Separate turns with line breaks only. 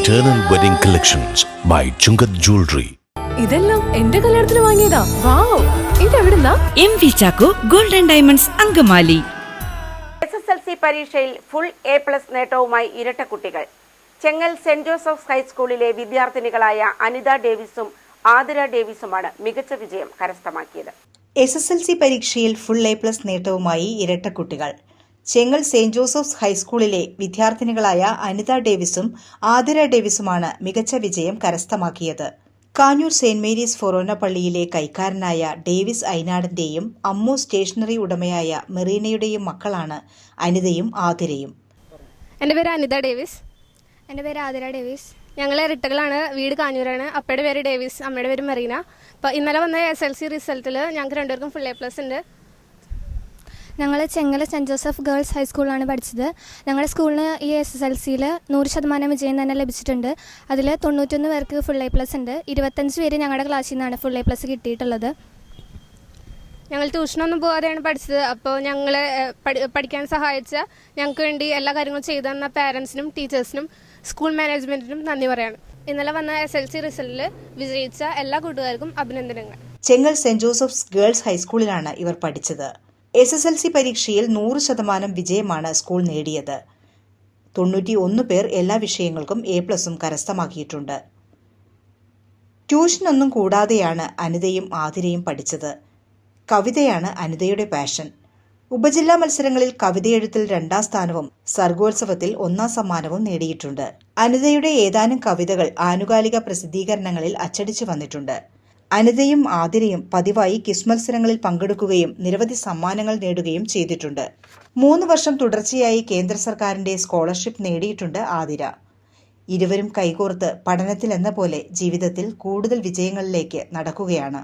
Eternal Wedding Collections by Chungat Jewelry.
ഇതെല്ലാം എന്റെ കല്യാണത്തിന് വാങ്ങിയതാ. വാവ്, ഇതെവിടുന്നാ?
MV Chacko Gold and Diamonds Angamaly.
SSLC പരീക്ഷയിൽ ഫുൾ A+ നേട്ടവുമായി ഇരട്ട കുട്ടികൾ. ചെങ്ങൽ സെന്റ് ജോസഫ്സ് ഹൈസ്കൂളിലെ വിദ്യാർത്ഥിനികളായ അനിത ഡേവിസും ആതിര ഡേവിസുമാണ് മികച്ച വിജയം കരസ്ഥമാക്കിയത്.
SSLC പരീക്ഷയിൽ ഫുൾ A+ നേട്ടവുമായി ഇരട്ട കുട്ടികൾ. ചെങ്ങൽ സെന്റ് ജോസഫ്സ് ഹൈസ്കൂളിലെ വിദ്യാർത്ഥിനികളായ അനിത ഡേവിസും ആതിര ഡേവിസുമാണ് മികച്ച വിജയം കരസ്ഥമാക്കിയത്. കാഞ്ഞൂർ സെന്റ് മേരീസ് ഫൊറോന പള്ളിയിലെ കൈക്കാരനായ ഡേവിസ് ഐനാടിന്റെയും അമ്മു സ്റ്റേഷനറി ഉടമയായ മെറീനയുടെയും മക്കളാണ് അനിതയും ആതിരയും.
എൻ്റെ പേര് അനിത ഡേവിസ്. എൻ്റെ പേര് ആതിര ഡേവിസ്. ഞങ്ങൾ ഇരട്ടകളാണ്. വീട് കാഞ്ഞൂരാണ്. അപ്പയുടെ പേര് ഡേവിസ്, അമ്മയുടെ പേര് മെറീന. അപ്പോൾ ഇന്നലെ വന്ന SSLC റിസൾട്ടിൽ ഞങ്ങൾക്ക് രണ്ടുപേർക്കും ഫുൾ A+ ഉണ്ട്.
ഞങ്ങൾ ചെങ്ങൽ സെൻറ്റ് ജോസഫ് ഗേൾസ് ഹൈസ്കൂളിലാണ് പഠിച്ചത്. ഞങ്ങളുടെ സ്കൂളിന് ഈ SSLCയിൽ 100% വിജയം തന്നെ ലഭിച്ചിട്ടുണ്ട്. അതിൽ 91 പേർക്ക് ഫുൾ A+ ഉണ്ട്. 25 പേര് ഞങ്ങളുടെ ക്ലാസ്സിൽ നിന്നാണ് ഫുൾ A+ കിട്ടിയിട്ടുള്ളത്.
ഞങ്ങൾ ട്യൂഷനൊന്നും പോകാതെയാണ് പഠിച്ചത്. അപ്പോൾ ഞങ്ങളെ പഠിക്കാൻ സഹായിച്ച ഞങ്ങൾക്ക് വേണ്ടി എല്ലാ കാര്യങ്ങളും ചെയ്തു തന്ന പാരൻസിനും ടീച്ചേഴ്സിനും സ്കൂൾ മാനേജ്മെൻറ്റിനും നന്ദി പറയാണ്. ഇന്നലെ വന്ന SSLC റിസൾട്ടിൽ വിജയിച്ച എല്ലാ കൂട്ടുകാർക്കും അഭിനന്ദനങ്ങൾ.
ചെങ്ങൽ സെന്റ് ജോസഫ്സ് ഗേൾസ് ഹൈസ്കൂളിലാണ് ഇവർ പഠിച്ചത്. SSLC പരീക്ഷയിൽ 100% വിജയമാണ് സ്കൂൾ നേടിയത്. 91 പേർ എല്ലാ വിഷയങ്ങൾക്കും A+ കരസ്ഥമാക്കിയിട്ടുണ്ട്. ട്യൂഷനൊന്നും കൂടാതെയാണ് അനിതയും ആതിരയും പഠിച്ചത്. കവിതയാണ് അനിതയുടെ പാഷൻ. ഉപജില്ലാ മത്സരങ്ങളിൽ കവിതയെഴുത്തിൽ 2ാം സ്ഥാനവും സർഗോത്സവത്തിൽ 1ാം സമ്മാനവും നേടിയിട്ടുണ്ട്. അനിതയുടെ ഏതാനും കവിതകൾ ആനുകാലിക പ്രസിദ്ധീകരണങ്ങളിൽ അച്ചടിച്ചു വന്നിട്ടുണ്ട്. അനിതയും ആതിരയും പതിവായി ക്വിസ് മത്സരങ്ങളിൽ പങ്കെടുക്കുകയും നിരവധി സമ്മാനങ്ങൾ നേടുകയും ചെയ്തിട്ടുണ്ട്. 3 വർഷം തുടർച്ചയായി കേന്ദ്ര സർക്കാരിന്റെ സ്കോളർഷിപ്പ് നേടിയിട്ടുണ്ട് ആതിര. ഇരുവരും കൈകോർത്ത് പഠനത്തിലെന്ന പോലെ ജീവിതത്തിൽ കൂടുതൽ വിജയങ്ങളിലേക്ക് നടക്കുകയാണ്.